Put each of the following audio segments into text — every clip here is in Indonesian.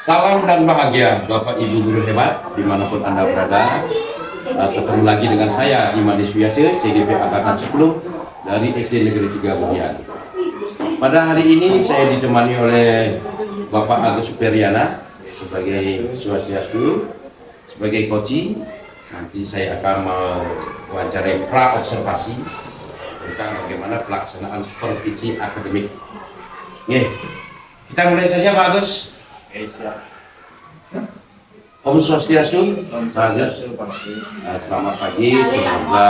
Salam dan bahagia Bapak Ibu guru hebat dimanapun Anda berada. Ketemu lagi dengan saya Iman Deswiase, CGP Angkatan 10 dari SD Negeri 3 Budian. Pada hari ini saya ditemani oleh Bapak Agus Superiana sebagai swastiastu, sebagai coaching. Nanti saya akan mewawancarai pra observasi tentang bagaimana pelaksanaan supervisi akademik. Nih, kita mulai saja Pak Agus. Om Swastiastu, Pak Agus. Selamat pagi, semoga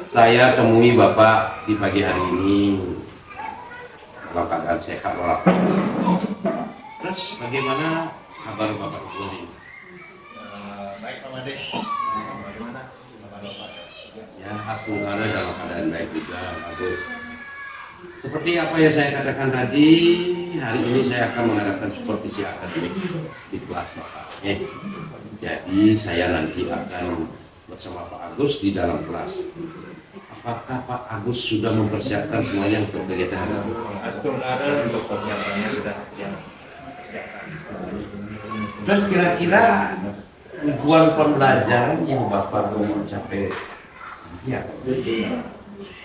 saya temui Bapak di pagi hari ini dalam keadaan sehat walafiat. Terus bagaimana kabar Bapak hari ini? Baik Pak Made, bagaimana kabar Bapak? Ya, alhamdulillah dalam keadaan baik juga, Agus. Seperti apa yang saya katakan tadi, hari ini saya akan mengadakan supervisi akademik di kelas Bapak. Jadi saya nanti akan bersama Pak Agus di dalam kelas. Apakah Pak Agus sudah mempersiapkan semuanya untuk kegiatan ini? Alhamdulillah untuk persiapannya sudah persiapkan. Terus kira-kira tujuan pembelajaran yang Bapak mau mencapai ya?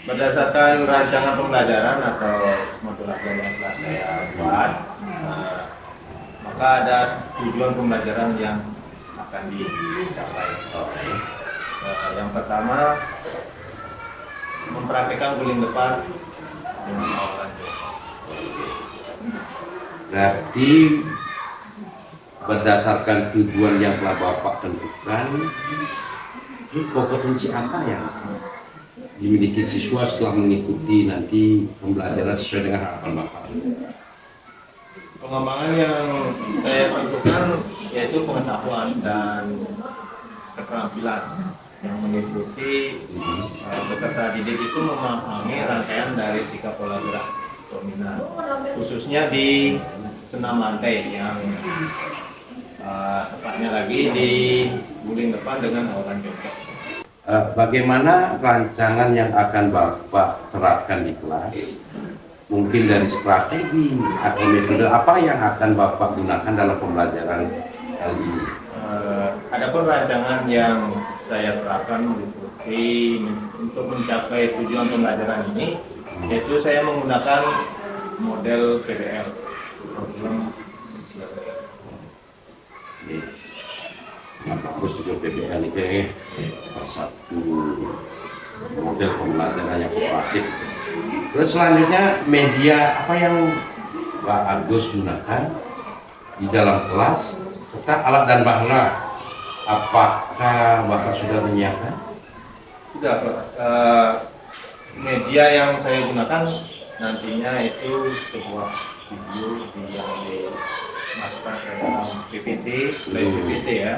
Berdasarkan rancangan pembelajaran atau modul pembelajaran kelas saya buat, maka ada tujuan pembelajaran yang akan dicapai. Yang pertama, mempraktikkan guling depan dengan awalan jongkok. Berarti berdasarkan tujuan yang telah Bapak tentukan, kompetensi apa yang dimiliki siswa setelah mengikuti nanti pembelajaran sesuai dengan harapan Bapak? Pengembangan yang saya tentukan yaitu pengetahuan dan keterampilan yang mengikuti peserta didik itu memahami rangkaian dari 3 pola gerak dominan, khususnya di senam lantai yang tepatnya lagi di guling depan dengan awalan jongkok. Bagaimana rancangan yang akan Bapak terapkan di kelas? Mungkin dari strategi atau metode apa yang akan Bapak gunakan dalam pembelajaran kali ini? Adapun rancangan yang saya terapkan meliputi untuk mencapai tujuan pembelajaran ini, yaitu saya menggunakan model PBL. Bagus juga PBL itu salah satu model pembelajaran yang kooperatif. Terus selanjutnya media apa yang Pak Agus gunakan di dalam kelas serta alat dan bahan, apakah Bapak sudah menyiapkan? Sudah Pak. Media yang saya gunakan nantinya itu sebuah video yang dimasukkan ke dalam PPT, slide PPT ya.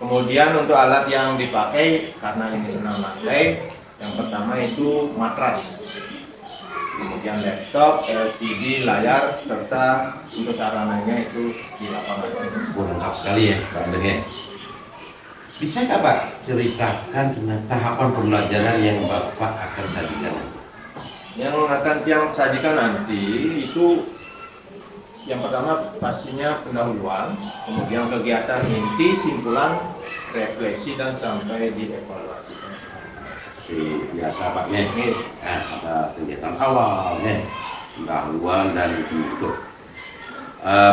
Kemudian untuk alat yang dipakai karena ini senam lantai, yang pertama itu matras, kemudian laptop, LCD, layar, serta untuk sarananya itu di lapangan. Lengkap sekali ya Pak Deng. Bisa nggak Pak ceritakan tentang tahapan pembelajaran yang Bapak akan sajikan? Yang akan yang sajikan nanti itu yang pertama pastinya pendahuluan, kemudian kegiatan inti, simpulan, refleksi, dan sampai dievaluasi. Seperti biasa Pak ya, ada kegiatan awal, pendahuluan dan tutup.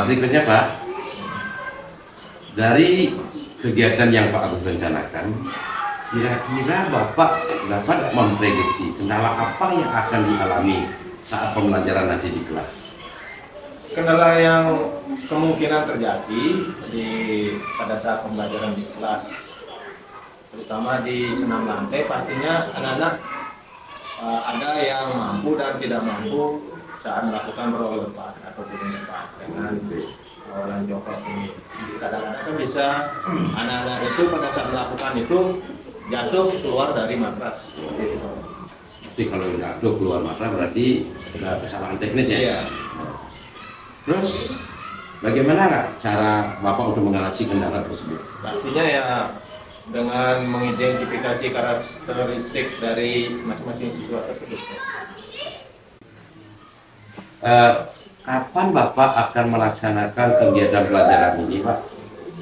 Berikutnya Pak, dari kegiatan yang Pak Agus rencanakan, kira-kira Bapak dapat memprediksi kendala apa yang akan dialami saat pembelajaran nanti di kelas? Kendala yang kemungkinan terjadi pada saat pembelajaran di kelas, terutama di senam lantai, pastinya anak-anak ada yang mampu dan tidak mampu saat melakukan roll depan atau guling depan dengan awalan jongkok ini. Kadang-kadang kan bisa anak-anak itu pada saat melakukan itu jatuh keluar dari matras. Jadi kalau jatuh keluar matras berarti ada kesalahan teknis ya? Iya. Terus bagaimana nggak cara Bapak untuk mengatasi kendala tersebut? Pastinya ya dengan mengidentifikasi karakteristik dari masing-masing siswa tersebut. kapan Bapak akan melaksanakan kegiatan pelajaran ini, Pak?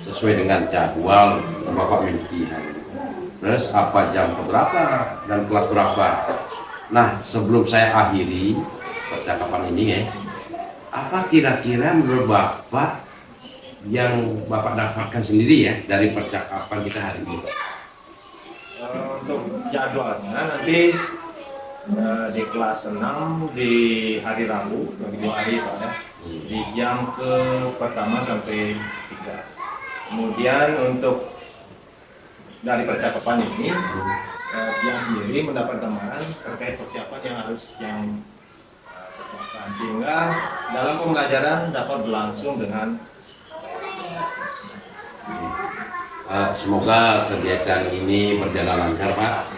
Sesuai dengan jadwal yang Bapak miliki. Terus apa jam berapa dan kelas berapa? Nah, sebelum saya akhiri percakapan ini ya, apa kira-kira menurut Bapak yang Bapak dapatkan sendiri ya dari percakapan kita hari ini? Untuk jadwalnya nanti di kelas 6 di hari Rabu, bagi 2 hari Pak ya, di jam ke pertama sampai 3. Kemudian untuk dari percakapan ini yang sendiri mendapat gambaran terkait persiapan yang harus persiapan, sehingga dalam pembelajaran dapat berlangsung dengan semoga kegiatan ini berjalan lancar, Pak.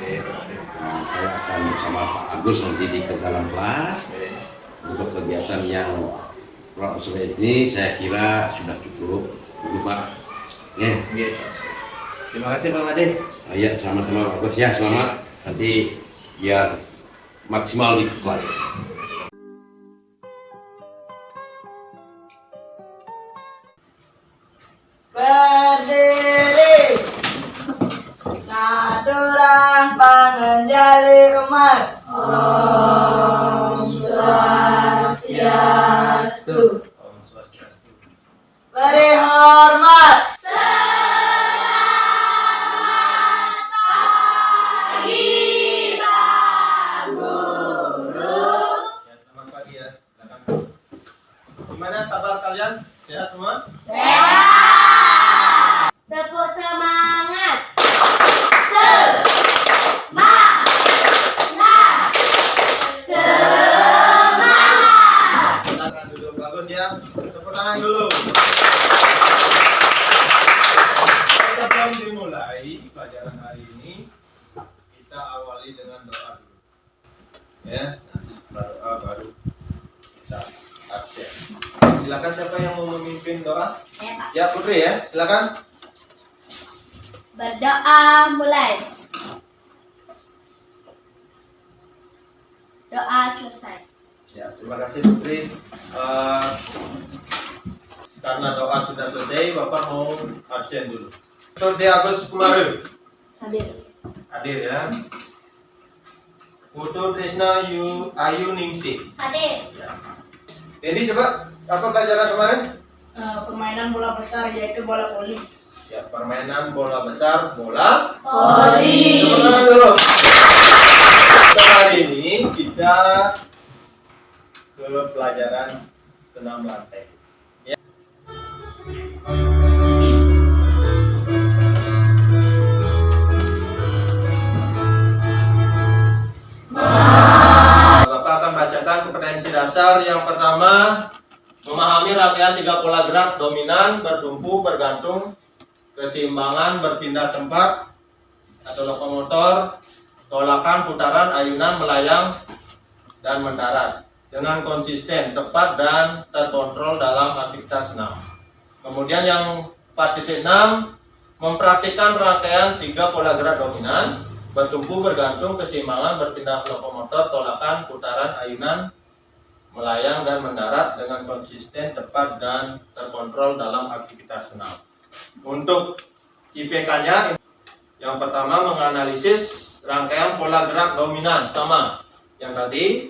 Saya akan bersama Pak Agus nanti di dalam kelas untuk kegiatan yang sore ini. Saya kira sudah cukup dulu, Pak. Terima kasih Pak Made. Ya, sama-sama Pak Agus ya, selamat. Nanti biar maksimal di kelas. Berdiri, Nadurang Pangenjali Umat. Om Swastiastu. Om Swastiastu. Beri hormat. Ya, selamat pagi ya. Silakan. Gimana kabar kalian? Sehat semua? Tepuk semangat. Silakan duduk, bagus ya. Tepuk tangan dulu. Sebelum dimulai pelajaran hari ini, kita awali dengan doa dulu. Ya, nanti setelah doa baru kita absen. Silakan siapa yang mau memimpin doa? Ya, Pak. Ya, Putri ya. Silakan. Berdoa mulai. Doa selesai. Ya, terima kasih Putri. Karena doa sudah selesai, Bapak mau absen dulu. Dr. D. Agus Kumaru Hadir. hadir ya. Putu Trisna Ayu Ningsih. Hadir. Ya. Jadi coba apa pelajaran kemarin? Permainan bola besar yaitu bola voli. Ya, permainan bola besar, bola Voli. Tepuk tangan dulu. Untuk hari ini kita ke pelajaran senam lantai. Ya. Bapak akan bacakan kompetensi dasar. Yang pertama, memahami rangkaian 3 pola gerak dominan, bertumpu, bergantung, keseimbangan, berpindah tempat atau lokomotor, tolakan, putaran, ayunan, melayang, dan mendarat dengan konsisten, tepat, dan terkontrol dalam aktivitas senam. Kemudian yang 4.6, mempraktikkan rangkaian 3 pola gerak dominan, bertumpu, bergantung, keseimbangan, berpindah lokomotor, tolakan, putaran, ayunan, melayang, dan mendarat dengan konsisten, tepat, dan terkontrol dalam aktivitas senam. Untuk IPK-nya, yang pertama menganalisis rangkaian pola gerak dominan sama yang tadi.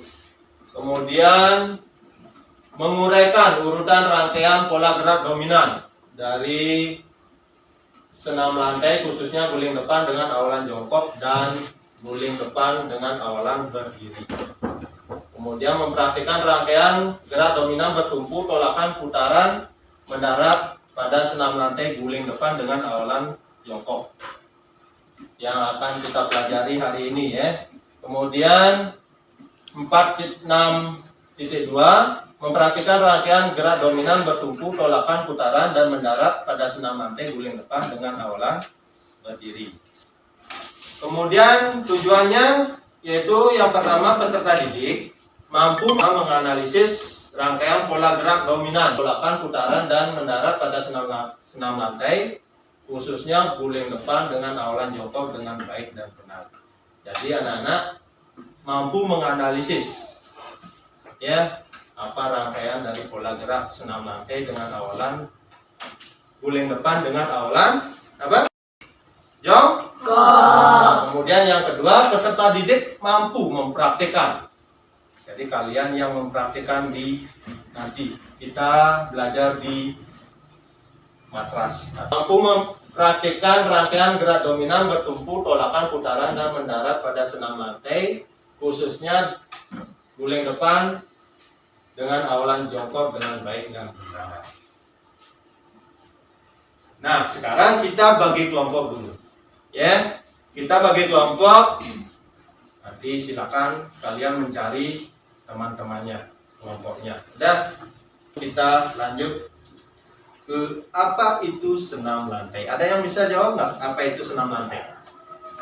Kemudian menguraikan urutan rangkaian pola gerak dominan dari senam lantai, khususnya guling depan dengan awalan jongkok dan guling depan dengan awalan berdiri. Kemudian mempraktikkan rangkaian gerak dominan bertumpu, tolakan, putaran, mendarat pada senam lantai guling depan dengan awalan jongkok yang akan kita pelajari hari ini ya. Kemudian 4.6.2, mempraktikkan rangkaian gerak dominan bertumpu, tolakan, putaran, dan mendarat pada senam lantai guling depan dengan awalan berdiri. Kemudian tujuannya yaitu yang pertama, peserta didik mampu menganalisis rangkaian pola gerak dominan, tolakan, putaran, dan mendarat pada senam lantai, khususnya guling depan dengan awalan jongkok dengan baik dan benar. Jadi anak-anak mampu menganalisis ya rangkaian dari pola gerak senam lantai dengan awalan guling depan dengan awalan apa? Jongkok. Kemudian yang kedua, peserta didik mampu mempraktikkan. Jadi kalian yang mempraktikkan di nanti kita belajar di matras. Mampu mempraktikkan rangkaian gerak dominan bertumpu, tolakan, putaran, dan mendarat pada senam lantai, khususnya guling depan dengan awalan jongkok dengan baik dan benar. Nah, sekarang kita bagi kelompok dulu. Ya, kita bagi kelompok. Nanti silakan kalian mencari teman-temannya, kelompoknya. Dan kita lanjut ke apa itu senam lantai. Ada yang bisa jawab nggak apa itu senam lantai?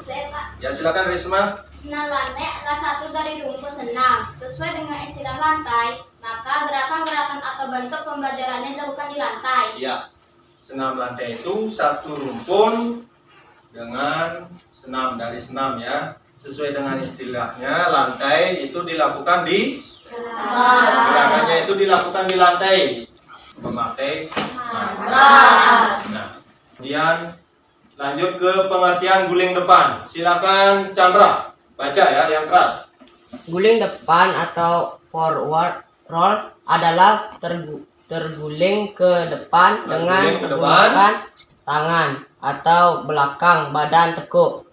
Saya Pak. Ya, silakan Risma. Senam lantai adalah satu dari rumpun senam. Sesuai dengan istilah lantai, maka gerakan-gerakan atau bentuk pembelajarannya dilakukan di lantai. Ya, senam lantai itu satu rumpun dengan senam, dari senam ya. Sesuai dengan istilahnya, lantai itu dilakukan di gerakannya itu dilakukan di lantai memakai matras. Nah, kemudian lanjut ke pengertian guling depan. Silakan Chandra baca ya yang keras. Guling depan atau forward roll adalah terguling ke depan dengan Terguling ke depan. menggunakan tangan atau belakang badan tekuk,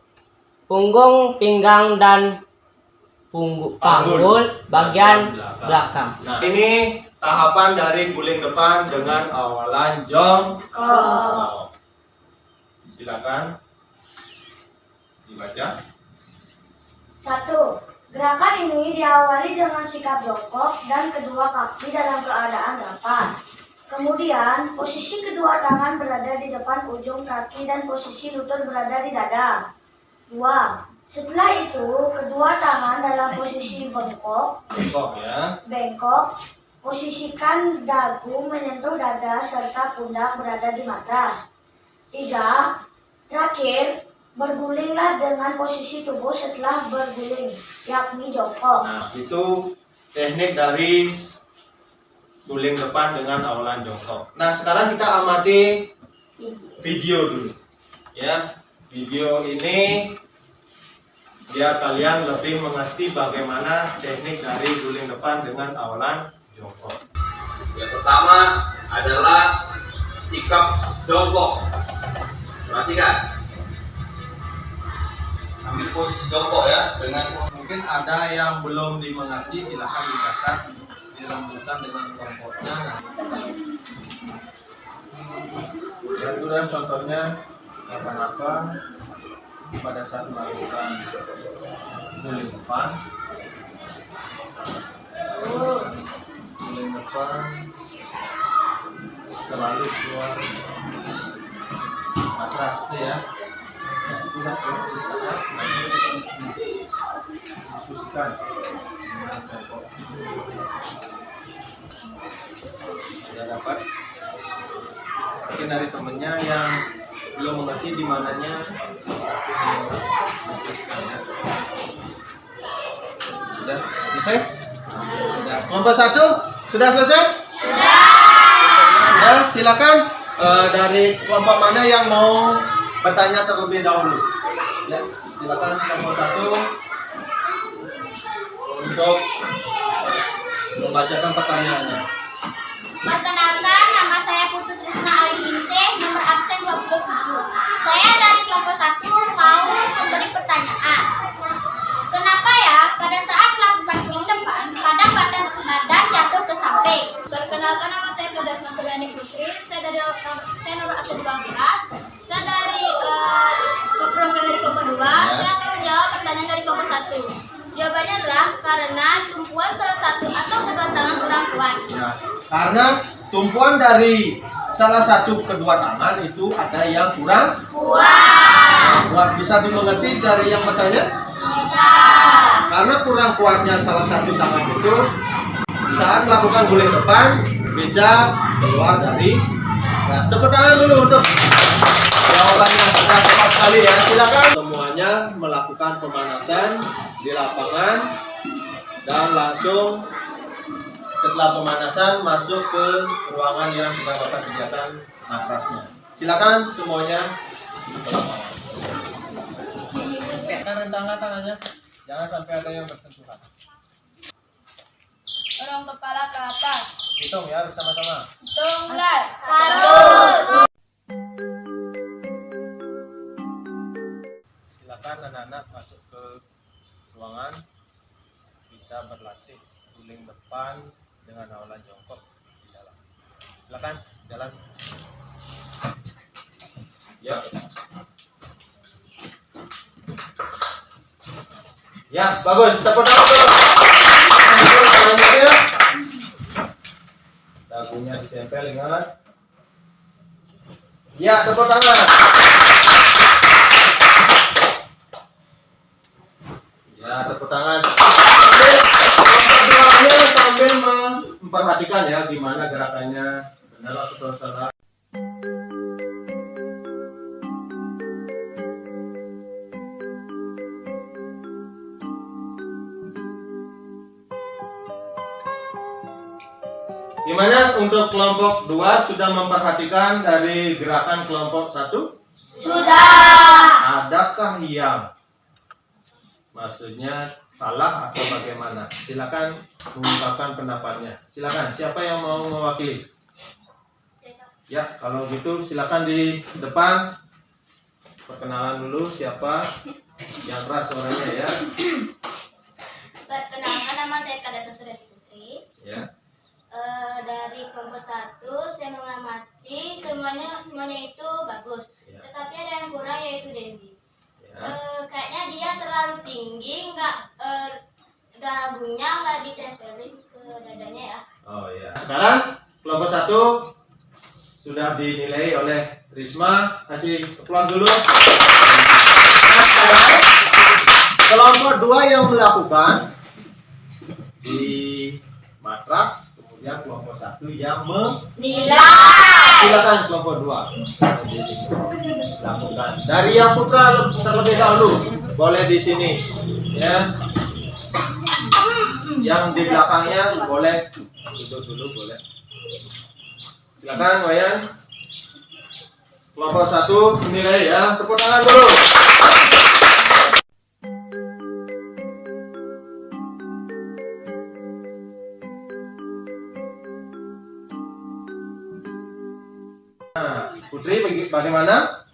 punggung, pinggang, dan panggul bagian belakang. Nah, ini tahapan dari guling depan dengan awalan jongkok. Silakan dibaca. 1. Gerakan ini diawali dengan sikap jongkok dan kedua kaki dalam keadaan dapat. Kemudian, posisi kedua tangan berada di depan ujung kaki dan posisi lutut berada di dada. 2. Setelah itu, kedua tangan dalam posisi bengkok, Ya. posisikan dagu menyentuh dada serta pundak berada di matras. 3. Terakhir, bergulinglah dengan posisi tubuh setelah berguling, yakni jongkok. Nah, itu teknik dari guling depan dengan awalan jongkok. Nah, sekarang kita amati video dulu. Ya, video ini biar kalian lebih mengerti bagaimana teknik dari guling depan dengan awalan jongkok. Yang pertama adalah sikap jongkok. Perhatikan. Ambil posisi jongkok ya dengan Mungkin ada yang belum dimengerti, silahkan dicatat, dirembukan dengan kelompoknya. Ya, itu dan contohnya apa-apa pada saat melakukan guling depan. Guling depan selalu keluar matras itu ya. Tidak diskusikan dengan kelompok. Sudah dapat? Mungkin dari temennya yang belum mengerti di mananya diskusikannya. Sudah selesai? Sudah. Kelompok 1 sudah selesai? Sudah. Silakan dari kelompok mana yang mau bertanya terlebih dahulu. Ya, silakan kelompok 1 untuk membacakan pertanyaannya. Perkenalkan, nama saya Putu Trisna Aliningsih, nomor absen 27. Saya dari kelompok 1 mau memberi pertanyaan. Kenapa ya pada saat melakukan guling depan, kadang badan jatuh ke samping? Perkenalkan, nama saya Pradatma Suryani Putri. Saya nomor absen 12. Saya dari kelompok 2. Saya akan menjawab pertanyaan dari kelompok 1. Jawabannya adalah karena tumpuan salah satu atau kedua tangan kurang kuat. Ya, karena tumpuan dari salah satu kedua tangan itu ada yang kurang kuat. Bisa dimengerti dari yang bertanya? Bisa. Karena kurang kuatnya salah satu tangan itu saat melakukan guling depan bisa keluar dari. Nah, tepuk tangan dulu untuk jawabannya sudah tepat sekali ya. Silakan semuanya melakukan pemanasan di lapangan dan langsung setelah pemanasan masuk ke ruangan yang sudah Bapak sediakan matrasnya. Silakan semuanya ke lapangan. Rentangkan tangannya, jangan sampai ada yang bersentuhan. Dorong kepala ke atas. Hitung ya bersama-sama. Hitung mulai. 1. Silakan anak-anak masuk ke ruangan. Kita berlatih guling depan dengan awalan jongkok di dalam. Silakan jalan. Ya. Ya, bagus. Tepuk tangan dulu. Selanjutnya, dagunya ditempel, ingat. Ya, tepuk tangan. Ya, tepuk tangan. Sambil memperhatikan ya gimana gerakannya, benar atau salah. Gimana untuk kelompok 2 sudah memperhatikan dari gerakan kelompok 1? Sudah. Adakah yang maksudnya salah atau bagaimana? Silakan mengungkapkan pendapatnya. Silakan, siapa yang mau mewakili? Ya, kalau gitu silakan di depan. Perkenalan dulu siapa yang keras suaranya ya. Perkenalkan, nama saya Kadeta Sureti Putri. Ya. Dari kelompok 1 saya mengamati semuanya itu bagus. Ya. Tetapi ada yang kurang, yaitu Dendi. Ya. Kayaknya dia terlalu tinggi, dagunya nggak ditempelin ke dadanya ya. Oh ya. Sekarang kelompok 1 sudah dinilai oleh Risma. Kasih aplaus dulu. Kelompok 2 yang melakukan di matras, kemudian kelompok 1 yang Nilai. silakan kelompok 2 lakukan. Dari yang putra terlebih dahulu, boleh di sini ya. Yang di belakangnya boleh duduk dulu, boleh. Silakan Wayan. Kelompok 1 nilai ya. Tepuk tangan dulu. Nah, Putri bagaimana?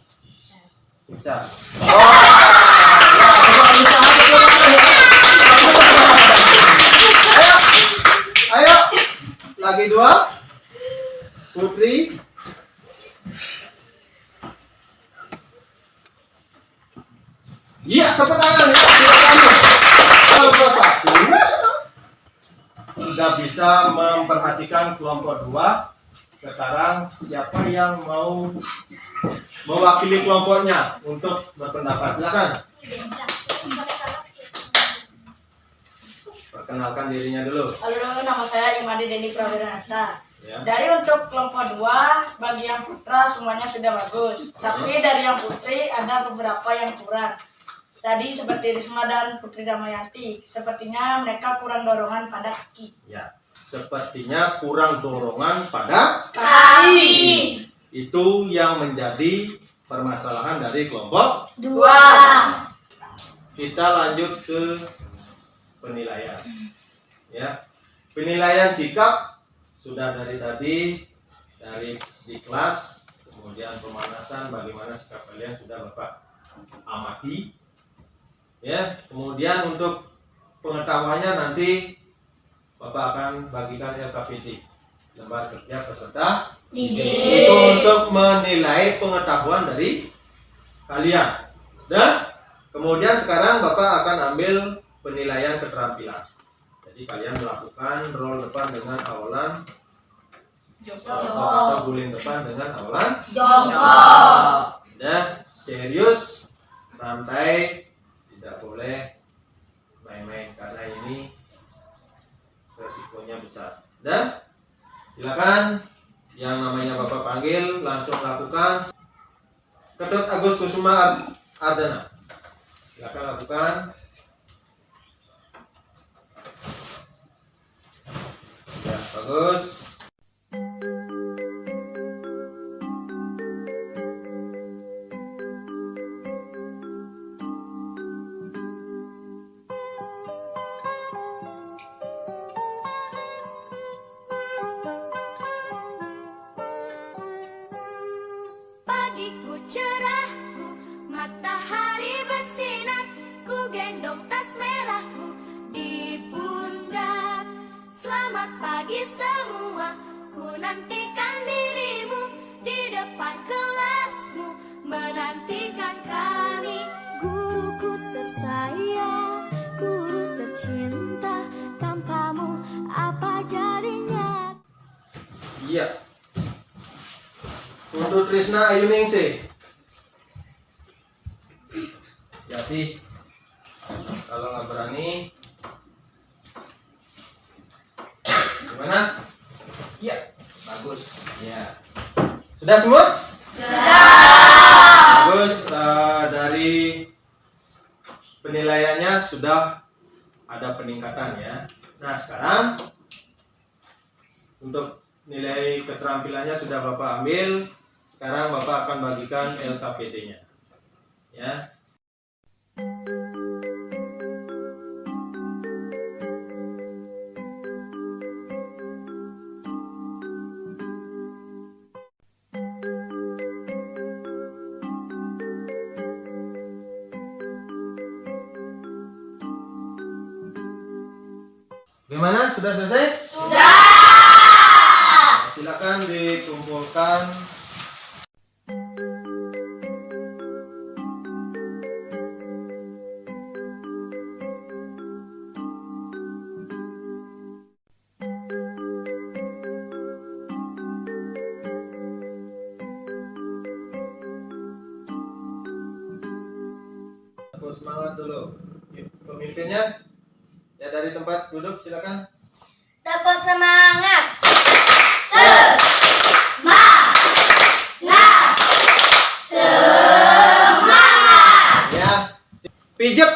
Bisa. Oh, ya, bisa. Ayo, lagi 2. Putri. Iya, tepuk tangan. Kelompok 1 sudah bisa memperhatikan kelompok 2. Sekarang siapa yang mau mewakili kelompoknya untuk berpendapat? Silakan. Perkenalkan dirinya dulu. Halo, nama saya Imadi Dendi Prawirata. Ya. Dari untuk kelompok 2, bagi yang putra semuanya sudah bagus. Tapi dari yang putri ada beberapa yang kurang. Tadi seperti Risma dan Putri Damayanti, sepertinya mereka kurang dorongan pada kaki. Ya. Sepertinya kurang dorongan pada Kaki. itu yang menjadi permasalahan dari kelompok. 2. Kita lanjut ke penilaian. Ya. Penilaian sikap sudah dari tadi, dari di kelas, kemudian pemanasan bagaimana sikap kalian sudah Bapak amati. Ya, kemudian untuk pengetahuannya nanti Bapak akan bagikan LKPD, lembar kerja peserta Didik. itu untuk menilai pengetahuan dari kalian. Dan kemudian sekarang Bapak akan ambil penilaian keterampilan. Jadi kalian melakukan roll depan dengan awalan atau guling depan dengan awalan Jongkok. dan serius, santai, tidak boleh main-main karena ini resikonya besar. Dan silakan yang namanya Bapak panggil langsung lakukan. Ketut Agus Kusuma Ardana, silakan lakukan. Ya. bagus. Pagiku cerahku, matahari bersinar, ku gendong tas merahku di pundak. Selamat pagi semua, ku nantikan dirimu di depan kelasmu, menantikan kami. Guruku tersayang, guru tercinta, tanpamu apa jadinya? Iya. Untuk Trisna Ayu Ningsih. Ya sih. Kalau nggak berani, gimana? Iya, bagus. Ya. Sudah semua? Sudah. Bagus. Dari penilaiannya sudah ada peningkatan ya. Nah sekarang untuk nilai keterampilannya sudah Bapak ambil. Sekarang Bapak akan bagikan LKPD-nya. Ya. Gimana? Sudah selesai? Sudah. Silakan dikumpulkan. Semangat dulu. Pemimpinnya ya dari tempat duduk silakan. Tepuk semangat. Ya, pijet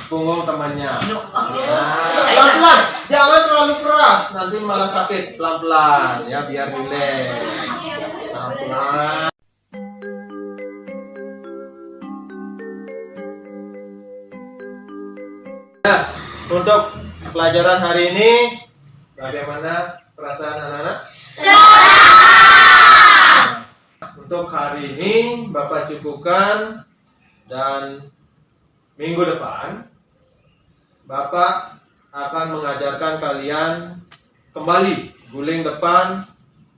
punggung temannya. Pelan-pelan, jangan terlalu keras, nanti malah sakit. Pelan-pelan, ya biar rileks. Pelan-pelan. Nah, untuk pelajaran hari ini, bagaimana perasaan anak-anak? Untuk hari ini Bapak cukupkan, dan minggu depan Bapak akan mengajarkan kalian kembali guling depan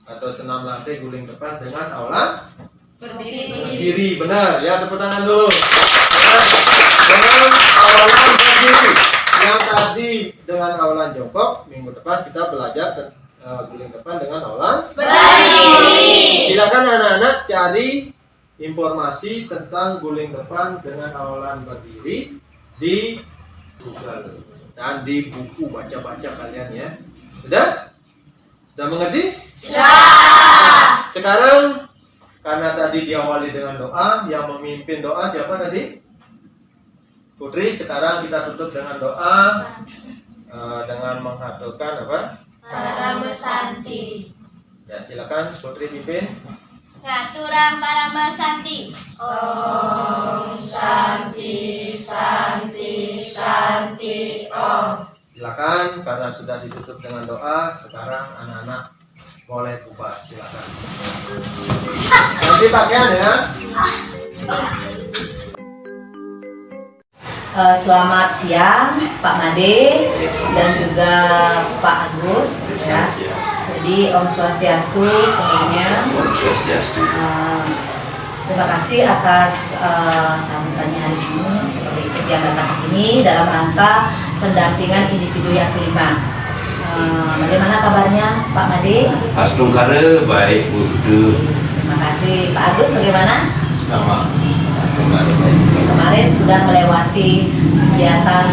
atau senam lantai guling depan dengan awalan berdiri. Benar ya, tepuk tangan dulu. Dengan awalan berdiri. Yang tadi dengan awalan jongkok, minggu depan kita belajar guling depan dengan awalan berdiri. Silakan anak-anak cari informasi tentang guling depan dengan awalan berdiri di Google dan di buku baca-baca kalian ya. Sudah? Sudah mengerti? Sudah. Sekarang karena tadi diawali dengan doa, yang memimpin doa siapa tadi? Putri. Sekarang kita tutup dengan doa dengan menghaturkan apa? Para Santi. Ya, silakan Putri pimpin. Ngaturang para Santi. Om Santi Santi Santi Om. Silakan, karena sudah ditutup dengan doa, sekarang anak-anak boleh bubar. Silakan. Ganti pakaian ya. Selamat siang Pak Made dan juga Pak Agus ya. Jadi Om Swastiastu sebelumnya. Terima kasih atas sambutannya hari ini. Seperti itu yang datang ke sini dalam rangka pendampingan individu yang kelima. Bagaimana kabarnya Pak Made? Astungkara baik Budu. Terima kasih. Pak Agus bagaimana? Sama. Kemarin sudah melewati kegiatan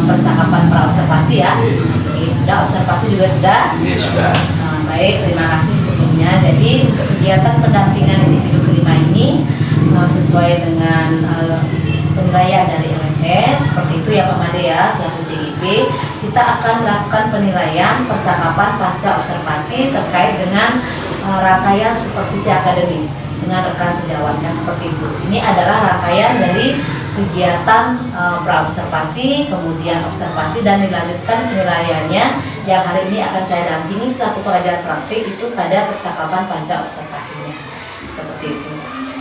percakapan praobservasi ya. Sudah observasi juga sudah. Ini sudah. Baik, terima kasih sebelumnya. Jadi untuk kegiatan pendampingan individu kelima ini sesuai dengan penilaian dari LMS seperti itu ya Pak Made ya selaku CIP. CGP, kita akan melakukan penilaian percakapan pasca observasi terkait dengan rangkaian supervisi akademis dengan rekan sejawat yang seperti itu. Ini adalah rangkaian dari kegiatan praobservasi, kemudian observasi dan dilanjutkan penilaiannya yang hari ini akan saya dampingi selaku pengajar praktik itu pada percakapan pasca observasinya. Seperti itu.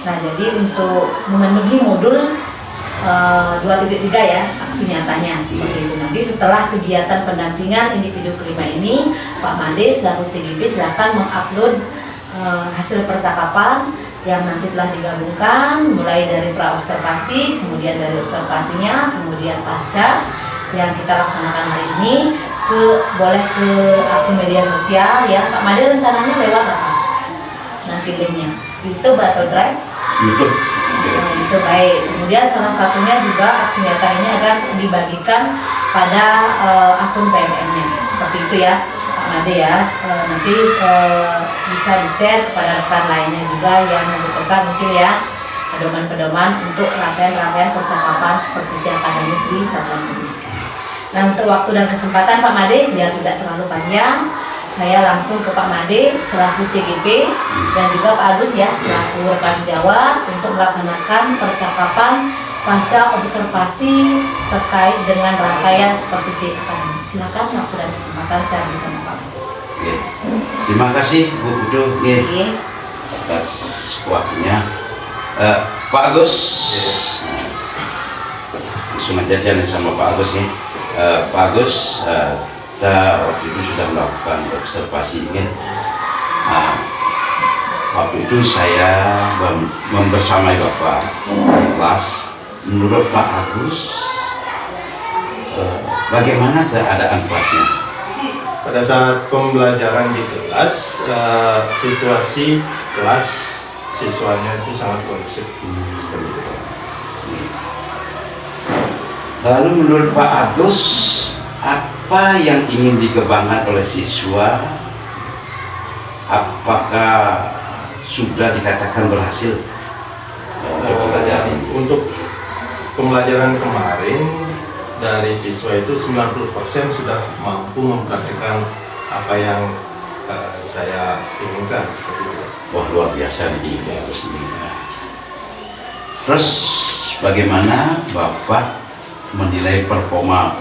Nah, jadi untuk memenuhi modul 2.3 ya, aksi nyatanya seperti itu. Nanti setelah kegiatan pendampingan individu kelima ini, Pak Made selaku CGP silakan mengupload hasil percakapan yang nanti telah digabungkan mulai dari praobservasi, kemudian dari observasinya, kemudian pasca yang kita laksanakan hari ini boleh ke akun media sosial ya. Pak Made rencananya lewat apa? Nanti linknya YouTube atau Drive? YouTube. Itu baik. Kemudian salah satunya juga aksi nyata ini akan dibagikan pada akun PMM-nya. Seperti itu ya, Pak Made ya. Nanti bisa di-share kepada rekan lainnya juga yang membutuhkan mungkin ya pedoman-pedoman untuk rangkaian-rangkaian percakapan supervisi akademis di satuan pendidikan. Nah, untuk waktu dan kesempatan Pak Made biar tidak terlalu panjang, saya langsung ke Pak Made selaku CGP dan juga Pak Agus ya selaku rekan sejawat untuk melaksanakan percakapan pasca observasi terkait dengan rangkaian supervisi akademis. Silakan waktu dan kesempatan saya berikan Pak Made. Oke. Terima kasih Bu Putu atas waktunya. Pak Agus, langsung aja sama Pak Agus nih. Pak Agus, kita waktu itu sudah melakukan observasi kan. Nah, waktu itu saya membersamai Bapak di kelas. Menurut Pak Agus, bagaimana keadaan kelasnya? Pada saat pembelajaran di kelas, situasi kelas siswanya itu sangat kondusif. Seperti itu. Lalu menurut Pak Agus, apa yang ingin dikembangkan oleh siswa? Apakah sudah dikatakan berhasil untuk pembelajaran ini? Untuk pembelajaran kemarin dari siswa itu 90% sudah mampu mempraktikkan apa yang saya inginkan. Seperti itu. Wah, luar biasa nih Pak Agus ini. Terus bagaimana Bapak menilai performa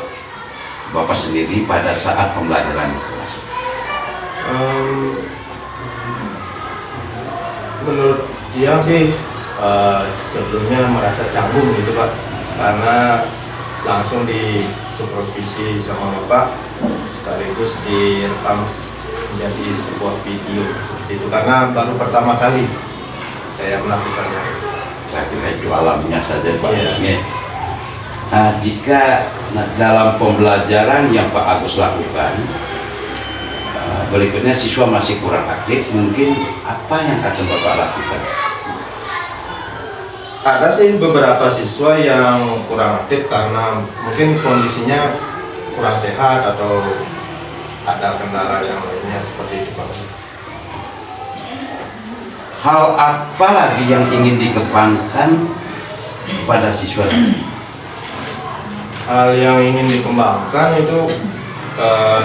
Bapak sendiri pada saat pembelajaran di kelas? Menurut dia sih sebelumnya merasa canggung gitu Pak, karena langsung disupervisi sama Bapak sekaligus direkam menjadi sebuah video seperti itu, karena baru pertama kali saya melakukannya. Saya kira itu alamnya saja Pak Agus. Iya. Nah, jika dalam pembelajaran yang Pak Agus lakukan berikutnya siswa masih kurang aktif, mungkin apa yang akan Bapak lakukan? Ada sih beberapa siswa yang kurang aktif karena mungkin kondisinya kurang sehat atau ada kendala yang lainnya seperti itu Pak. Hal apa lagi yang ingin dikembangkan pada siswa? Hal yang ingin dikembangkan itu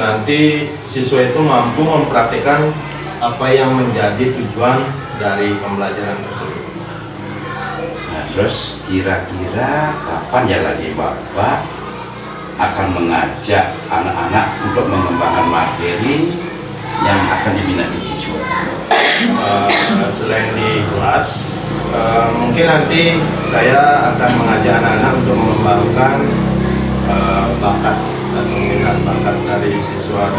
nanti siswa itu mampu mempraktikkan apa yang menjadi tujuan dari pembelajaran tersebut. Nah, terus kira-kira kapan ya lagi Bapak akan mengajak anak-anak untuk mengembangkan materi yang akan diminati siswa? Selain di kelas, mungkin nanti saya akan mengajak anak-anak untuk mengembangkan bakat atau minat bakat dari siswa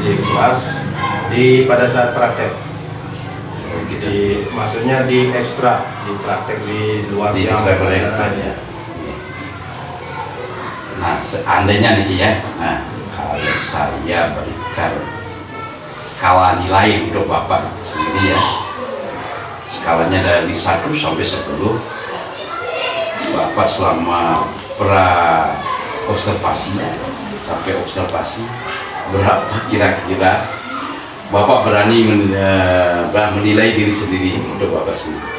di kelas pada saat praktek. Jadi maksudnya di ekstra, di praktek di luar Di yang ekstra pelajaran. ya. Nah, seandainya nih ya, kalau saya berikan skala nilai untuk Bapak sendiri ya, skalanya dari 1 sampai 10, Bapak selama observasi sampai observasi berapa kira-kira Bapak berani menilai diri sendiri untuk Bapak sendiri?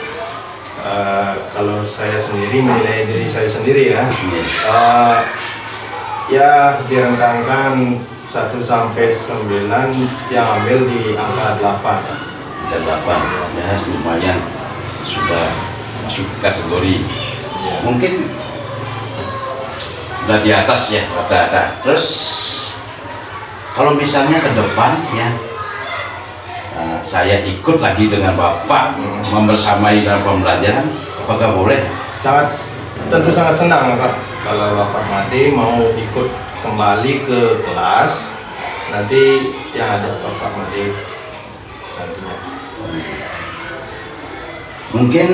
Kalau saya sendiri menilai diri saya sendiri ya, Ya, direntangkan 1 sampai 9 yang ambil di angka 8. Dan 8 ya lumayan sudah masuk kategori. Mungkin udah di atas ya rata-rata. Terus kalau misalnya ke depan ya saya ikut lagi dengan Bapak membersamai dalam pembelajaran, apakah boleh? Tentu sangat senang Pak kalau Bapak Made mau ikut kembali ke kelas, nanti yang ada Bapak Made nantinya. Mungkin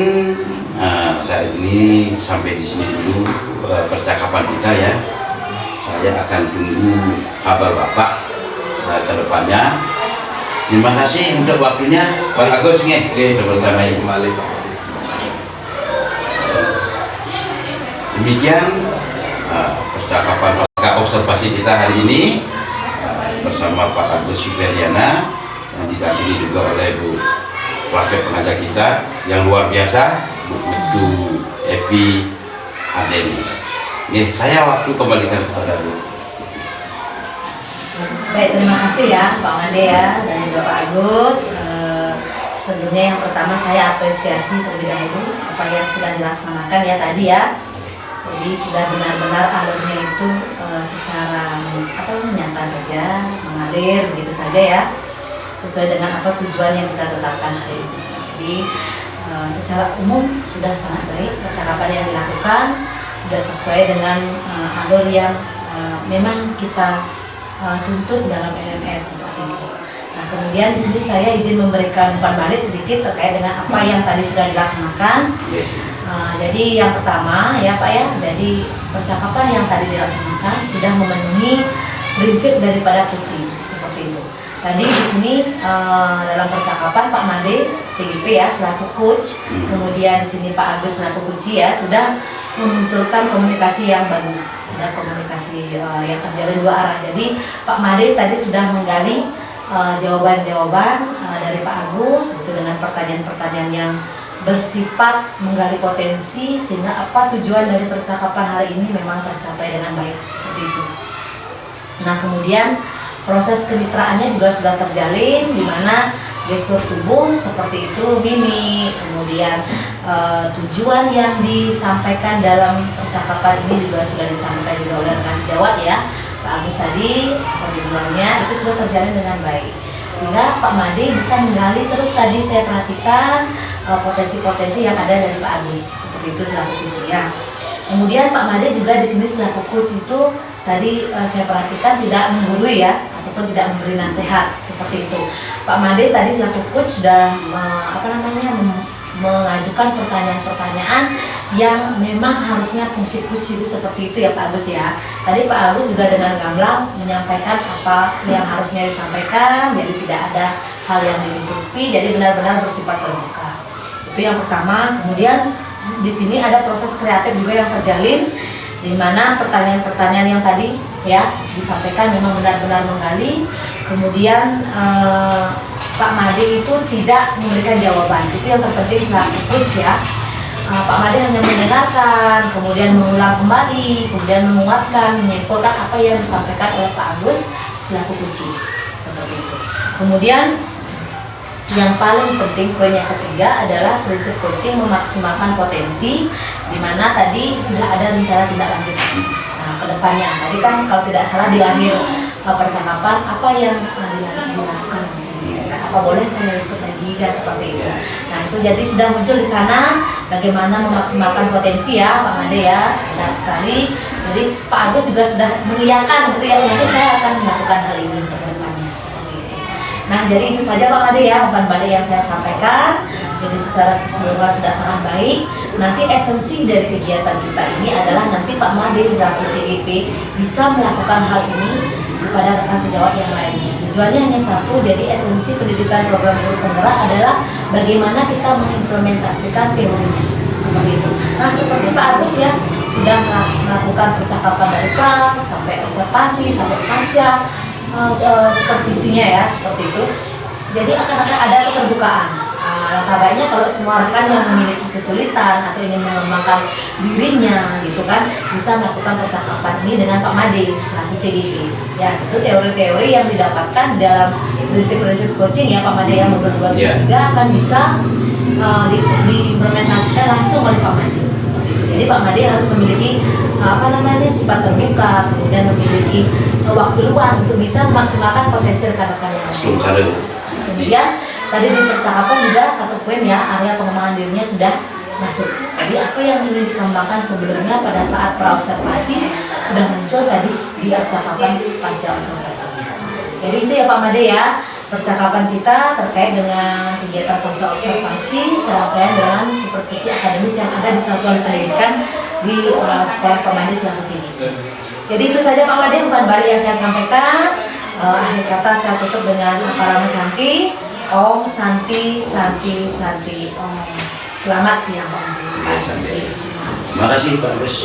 saat ini sampai di sini dulu percakapan kita ya. Saya akan tunggu kabar Bapak ke depannya. Terima kasih untuk waktunya Pak Agus nih. Oke, bersama Kembali Pak. Demikian percakapan pasca observasi kita hari ini bersama Pak Agus Superiana yang didampingi juga oleh Bu Wakil pengajar kita yang luar biasa, Bu Putu Epi Adeni. Nih, saya waktu kembalikan kepada Bu. Baik, terima kasih ya Pak Made ya dan juga Pak Agus. Sebelumnya yang pertama saya apresiasi terlebih dahulu apa yang sudah dilaksanakan ya tadi ya. Jadi sudah benar-benar alurnya itu secara nyata saja, mengalir begitu saja ya, sesuai dengan apa tujuan yang kita tetapkan hari ini. Jadi secara umum sudah sangat baik percakapan yang dilakukan, sudah sesuai dengan alur yang memang kita tuntut dalam LMS seperti itu. Nah, kemudian di sini saya izin memberikan umpan balik sedikit terkait dengan apa yang tadi sudah dilaksanakan. Jadi yang pertama ya Pak ya, jadi percakapan yang tadi dilaksanakan sudah memenuhi prinsip daripada coaching seperti itu. Tadi di sini dalam percakapan Pak Made CGP ya selaku coach, kemudian di sini Pak Agus selaku coach ya sudah memunculkan komunikasi yang bagus, ada komunikasi yang terjalin dua arah. Jadi Pak Made tadi sudah menggali jawaban-jawaban dari Pak Agus itu dengan pertanyaan-pertanyaan yang bersifat menggali potensi sehingga apa tujuan dari percakapan hari ini memang tercapai dengan baik seperti itu. Nah, kemudian proses kemitraannya juga sudah terjalin di mana gestur tubuh seperti itu mimik, kemudian tujuan yang disampaikan dalam percakapan ini juga sudah disampaikan juga oleh rekan sejawat ya Pak Agus tadi, tujuannya itu sudah terjalin dengan baik sehingga Pak Made bisa menggali terus tadi saya perhatikan potensi-potensi yang ada dari Pak Agus seperti itu selaku coach ya. Kemudian Pak Made juga di sini selaku coach itu tadi saya perhatikan tidak menggurui ya ataupun tidak memberi nasihat seperti itu. Pak Made tadi selaku coach sudah mengajukan pertanyaan-pertanyaan yang memang harusnya fungsi coach itu seperti itu ya Pak Agus ya. Tadi Pak Agus juga dengan gamblang menyampaikan apa yang harusnya disampaikan, jadi tidak ada hal yang ditutupi, jadi benar-benar bersifat terbuka. Itu yang pertama. Kemudian di sini ada proses kreatif juga yang terjalin di mana pertanyaan-pertanyaan yang tadi ya disampaikan memang benar-benar menggali. Kemudian Pak Made itu tidak memberikan jawaban, itu yang terpenting selaku coach ya. Pak Made hanya mendengarkan, kemudian mengulang kembali, kemudian menguatkan, menyimpulkan apa yang disampaikan oleh Pak Agus selaku coach seperti itu. Kemudian yang paling penting poin yang ketiga adalah prinsip coaching memaksimalkan potensi, di mana tadi sudah ada rencana tindak lanjut. Nah, kedepannya tadi kan kalau tidak salah di akhir percakapan apa yang dilakukan, apa boleh saya ikut lagi dan seperti itu. Nah itu jadi sudah muncul di sana bagaimana memaksimalkan potensi ya Pak Made ya, benar sekali. Jadi Pak Agus juga sudah mengiyakan gitu ya, nanti saya akan melakukan hal ini untuk kedepannya seperti itu. Nah jadi itu saja Pak Made ya umpan balik yang saya sampaikan. Jadi secara keseluruhan sudah sangat baik. Nanti esensi dari kegiatan kita ini adalah nanti Pak Made selaku CGP bisa melakukan hal ini kepada rekan sejawat yang lainnya. Tujuannya hanya satu, jadi esensi pendidikan program guru penggerak adalah bagaimana kita mengimplementasikan teorinya seperti itu. Nah seperti Pak Agus ya sudah melakukan percakapan dari pra sampai observasi sampai pasca supervisinya ya seperti itu. Jadi akan ada keterbukaan Alangkah baiknya kalau semua rekan yang memiliki kesulitan atau ingin mengembangkan dirinya gitu kan, bisa melakukan percakapan ini dengan Pak Made selaku CGV. Ya, itu teori-teori yang didapatkan dalam prinsip-prinsip coaching ya Pak Made yang modul 2 akan bisa diimplementasikan langsung oleh Pak Made. Seperti itu. Jadi Pak Made harus memiliki sifat terbuka, kemudian memiliki waktu luang untuk bisa memaksimalkan potensi rekan-rekan yang lain. Kemudian tadi di percakapan juga satu poin ya, area pengembangan dirinya sudah masuk. Jadi apa yang ingin dikembangkan sebelumnya pada saat praobservasi sudah muncul tadi di percakapan pasca observasi. Jadi itu ya Pak Made ya, percakapan kita terkait dengan kegiatan pasca observasi serangkaian dengan supervisi akademis yang ada di satuan pendidikan di sekolah Pak Made selaku CGV. Jadi itu saja Pak Made umpan balik yang saya sampaikan. Akhir kata saya tutup dengan Parama Santi. Om Santi Santi Santi Om. Selamat siang Pak Made. Terima kasih Pak Bos.